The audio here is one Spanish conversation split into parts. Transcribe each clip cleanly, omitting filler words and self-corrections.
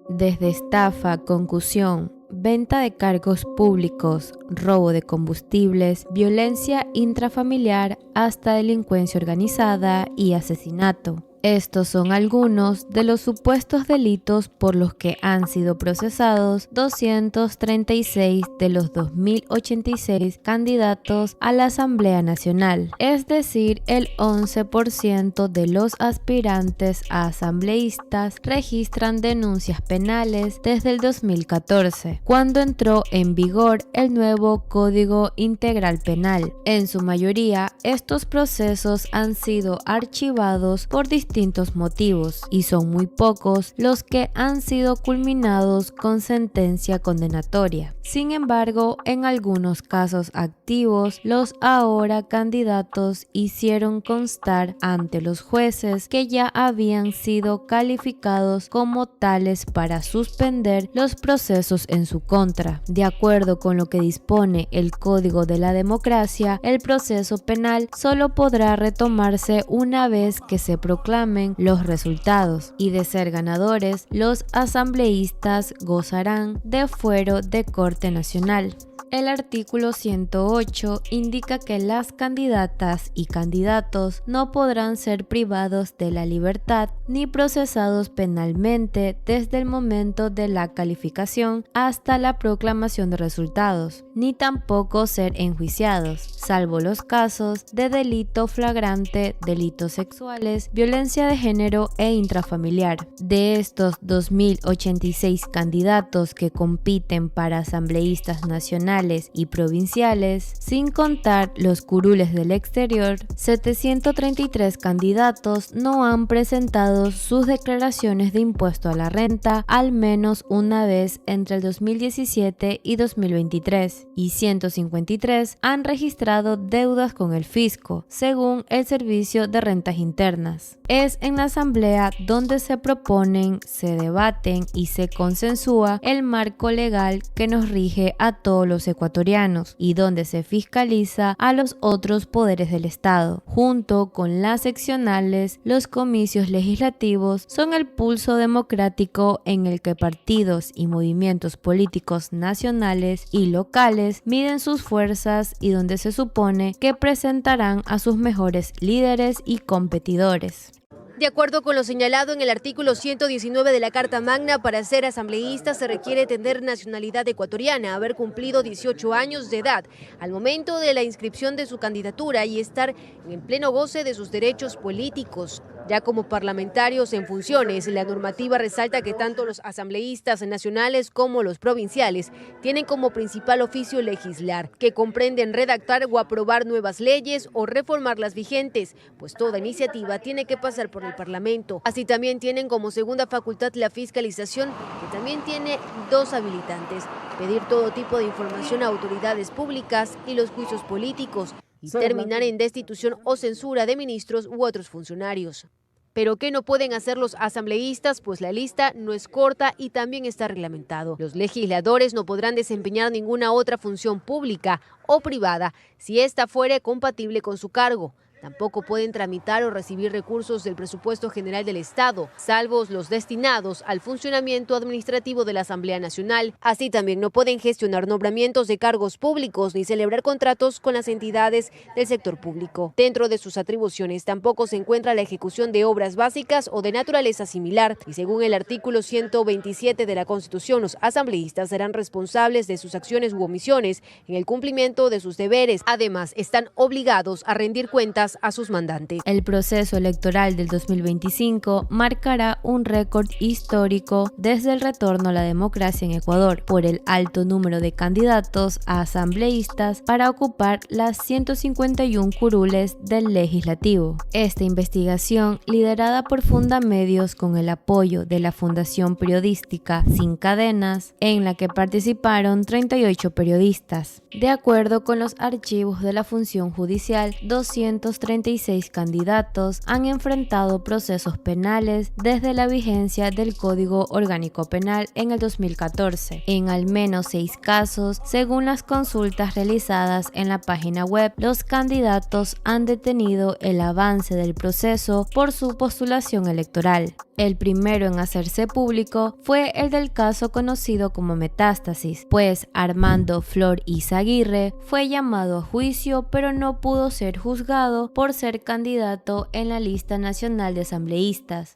desde estafa, concusión, venta de cargos públicos, robo de combustibles, violencia intrafamiliar hasta delincuencia organizada y asesinato. Estos son algunos de los supuestos delitos por los que han sido procesados 236 de los 2086 candidatos a la Asamblea Nacional, es decir, el 11% de los aspirantes a asambleístas registran denuncias penales desde el 2014, cuando entró en vigor el nuevo Código Integral Penal. En su mayoría, estos procesos han sido archivados por distintos motivos y son muy pocos los que han sido culminados con sentencia condenatoria. Sin embargo, en algunos casos activos, los ahora candidatos hicieron constar ante los jueces que ya habían sido calificados como tales para suspender los procesos en su contra. De acuerdo con lo que dispone el Código de la Democracia, el proceso penal solo podrá retomarse una vez que se proclame los resultados, y de ser ganadores, los asambleístas gozarán de fuero de Corte Nacional. El artículo 108 indica que las candidatas y candidatos no podrán ser privados de la libertad ni procesados penalmente desde el momento de la calificación hasta la proclamación de resultados, ni tampoco ser enjuiciados, salvo los casos de delito flagrante, delitos sexuales, violencia de género e intrafamiliar. De estos 2086 candidatos que compiten para asambleístas nacionales y provinciales, sin contar los curules del exterior, 733 candidatos no han presentado sus declaraciones de impuesto a la renta al menos una vez entre el 2017 y 2023, y 153 han registrado deudas con el fisco, según el Servicio de Rentas Internas. Es en la Asamblea donde se proponen, se debaten y se consensúa el marco legal que nos rige a todos los ecuatorianos y donde se fiscaliza a los otros poderes del Estado. Junto con las seccionales, los comicios legislativos son el pulso democrático en el que partidos y movimientos políticos nacionales y locales miden sus fuerzas y donde se supone que presentarán a sus mejores líderes y competidores. De acuerdo con lo señalado en el artículo 119 de la Carta Magna, para ser asambleísta se requiere tener nacionalidad ecuatoriana, haber cumplido 18 años de edad al momento de la inscripción de su candidatura y estar en pleno goce de sus derechos políticos. Ya como parlamentarios en funciones, la normativa resalta que tanto los asambleístas nacionales como los provinciales tienen como principal oficio legislar, que comprenden redactar o aprobar nuevas leyes o reformar las vigentes, pues toda iniciativa tiene que pasar por el Parlamento. Así también tienen como segunda facultad la fiscalización, que también tiene dos habilitantes: pedir todo tipo de información a autoridades públicas y los juicios políticos, y terminar en destitución o censura de ministros u otros funcionarios. ¿Pero qué no pueden hacer los asambleístas? Pues la lista no es corta y también está reglamentado. Los legisladores no podrán desempeñar ninguna otra función pública o privada si ésta fuere compatible con su cargo. Tampoco pueden tramitar o recibir recursos del presupuesto general del Estado, salvo los destinados al funcionamiento administrativo de la Asamblea Nacional. Así también no pueden gestionar nombramientos de cargos públicos ni celebrar contratos con las entidades del sector público. Dentro de sus atribuciones tampoco se encuentra la ejecución de obras básicas o de naturaleza similar, y según el artículo 127 de la Constitución, los asambleístas serán responsables de sus acciones u omisiones en el cumplimiento de sus deberes. Además, están obligados a rendir cuentas a sus mandantes. El proceso electoral del 2025 marcará un récord histórico desde el retorno a la democracia en Ecuador por el alto número de candidatos a asambleístas para ocupar las 151 curules del legislativo. Esta investigación, liderada por Fundamedios con el apoyo de la Fundación Periodística Sin Cadenas, en la que participaron 38 periodistas. De acuerdo con los archivos de la Función Judicial, 230 236 candidatos han enfrentado procesos penales desde la vigencia del Código Orgánico Penal en el 2014. En al menos 6 casos, según las consultas realizadas en la página web, los candidatos han detenido el avance del proceso por su postulación electoral. El primero en hacerse público fue el del caso conocido como Metástasis, pues Armando Flor Izaguirre fue llamado a juicio pero no pudo ser juzgado por ser candidato en la lista nacional de asambleístas.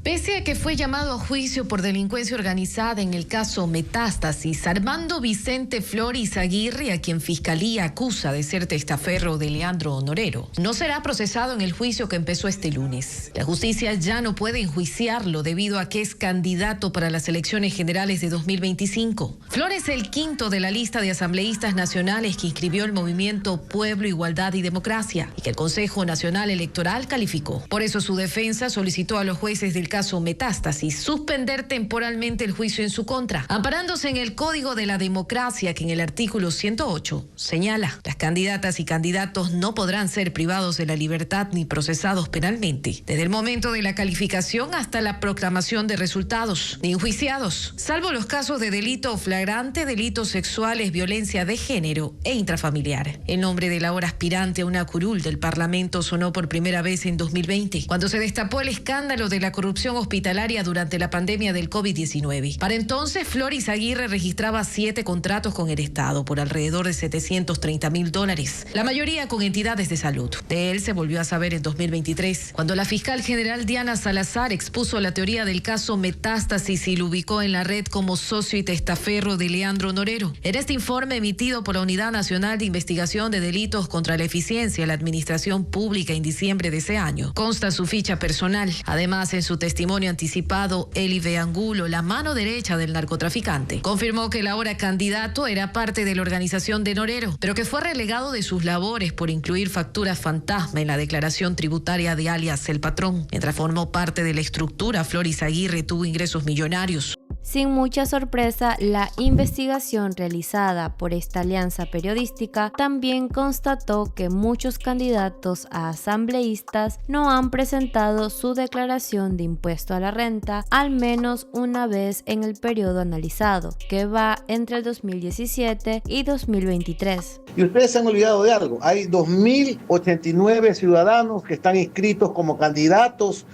Pese a que fue llamado a juicio por delincuencia organizada en el caso Metástasis, Armando Vicente Flor Izaguirre, a quien Fiscalía acusa de ser testaferro de Leandro Norero, no será procesado en el juicio que empezó este lunes. La justicia ya no puede enjuiciarlo debido a que es candidato para las elecciones generales de 2025. Flor es el quinto de la lista de asambleístas nacionales que inscribió el movimiento Pueblo, Igualdad y Democracia y que el Consejo Nacional Electoral calificó. Por eso su defensa solicitó a los jueces del caso Metástasis suspender temporalmente el juicio en su contra, amparándose en el Código de la Democracia que en el artículo 108 señala: las candidatas y candidatos no podrán ser privados de la libertad ni procesados penalmente desde el momento de la calificación hasta la proclamación de resultados, ni enjuiciados, salvo los casos de delito flagrante, delitos sexuales, violencia de género e intrafamiliar. El nombre del ahora aspirante a una curul del Parlamento sonó por primera vez en 2020, cuando se destapó el escándalo de la corrupción hospitalaria durante la pandemia del COVID-19. Para entonces, Flor Izaguirre registraba 7 contratos con el Estado por alrededor de $730,000, la mayoría con entidades de salud. De él se volvió a saber en 2023, cuando la fiscal general Diana Salazar expuso la teoría del caso Metástasis y lo ubicó en la red como socio y testaferro de Leandro Norero. En este informe emitido por la Unidad Nacional de Investigación de Delitos contra la Eficiencia y la Administración Pública en diciembre de ese año, consta su ficha personal. Además, en su testimonio anticipado, Elive Angulo, la mano derecha del narcotraficante, confirmó que el ahora candidato era parte de la organización de Norero, pero que fue relegado de sus labores por incluir facturas fantasma en la declaración tributaria de alias El Patrón. Mientras formó parte de la estructura, Flor Izaguirre tuvo ingresos millonarios. Sin mucha sorpresa, la investigación realizada por esta alianza periodística también constató que muchos candidatos a asambleístas no han presentado su declaración de impuesto a la renta al menos una vez en el periodo analizado, que va entre el 2017 y 2023. Y ustedes se han olvidado de algo: hay 2.089 ciudadanos que están inscritos como candidatos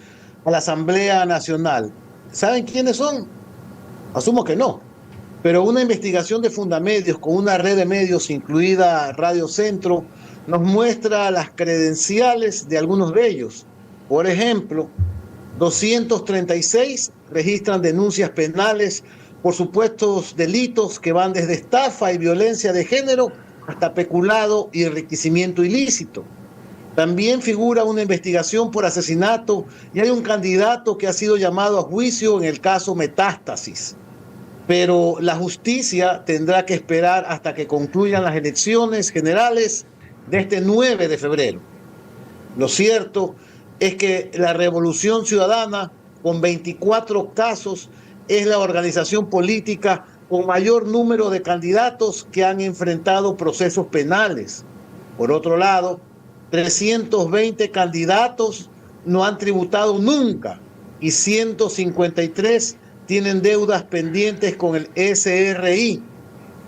a la Asamblea Nacional. ¿Saben quiénes son? Asumo que no, pero una investigación de Fundamedios con una red de medios, incluida Radio Centro, nos muestra las credenciales de algunos de ellos. Por ejemplo, 236 registran denuncias penales por supuestos delitos que van desde estafa y violencia de género hasta peculado y enriquecimiento ilícito. También figura una investigación por asesinato y hay un candidato que ha sido llamado a juicio en el caso Metástasis. Pero la justicia tendrá que esperar hasta que concluyan las elecciones generales de este 9 de febrero. Lo cierto es que la Revolución Ciudadana, con 24 casos, es la organización política con mayor número de candidatos que han enfrentado procesos penales. Por otro lado, 320 candidatos no han tributado nunca y 153 tienen deudas pendientes con el SRI.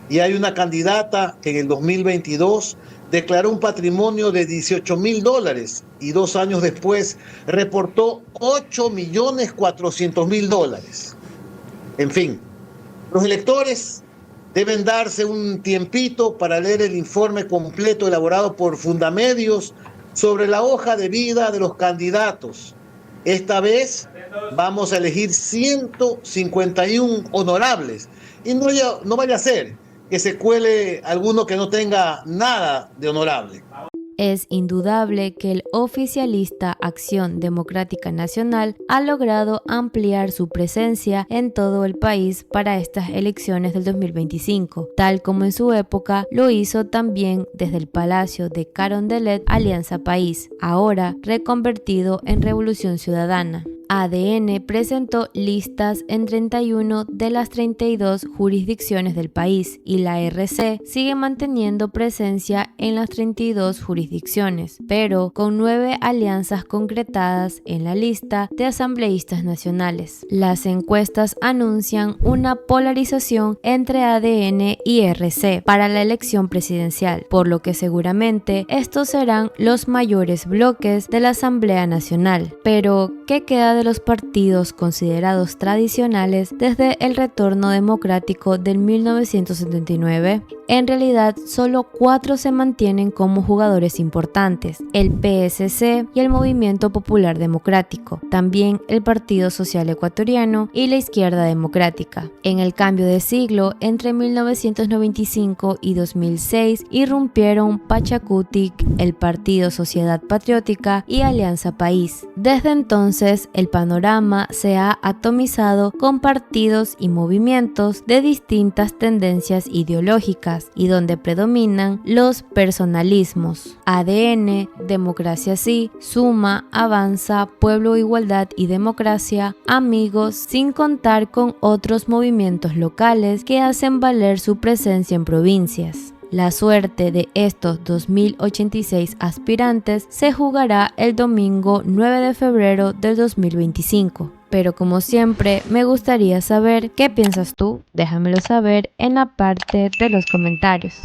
Y hay una candidata que en el 2022 declaró un patrimonio de $18,000 y 2 años después reportó $8,400,000. En fin, los electores deben darse un tiempito para leer el informe completo elaborado por Fundamedios sobre la hoja de vida de los candidatos. Esta vez vamos a elegir 151 honorables y no vaya a ser que se cuele alguno que no tenga nada de honorable. Es indudable que el oficialista Acción Democrática Nacional ha logrado ampliar su presencia en todo el país para estas elecciones del 2025, tal como en su época lo hizo también desde el Palacio de Carondelet Alianza País, ahora reconvertido en Revolución Ciudadana. ADN presentó listas en 31 de las 32 jurisdicciones del país y la RC sigue manteniendo presencia en las 32 jurisdicciones, pero con 9 alianzas concretadas en la lista de asambleístas nacionales. Las encuestas anuncian una polarización entre ADN y RC para la elección presidencial, por lo que seguramente estos serán los mayores bloques de la Asamblea Nacional. Pero, ¿qué queda de los partidos considerados tradicionales desde el retorno democrático del 1979? En realidad, solo 4 se mantienen como jugadores importantes: el PSC y el Movimiento Popular Democrático, también el Partido Social Ecuatoriano y la Izquierda Democrática. En el cambio de siglo, entre 1995 y 2006, irrumpieron Pachacutic, el Partido Sociedad Patriótica y Alianza País. Desde entonces, el panorama se ha atomizado con partidos y movimientos de distintas tendencias ideológicas y donde predominan los personalismos. ADN, Democracia Sí, Suma, Avanza, Pueblo, Igualdad y Democracia, Amigos, sin contar con otros movimientos locales que hacen valer su presencia en provincias. La suerte de estos 2086 aspirantes se jugará el domingo 9 de febrero del 2025. Pero como siempre, me gustaría saber qué piensas tú. Déjamelo saber en la parte de los comentarios.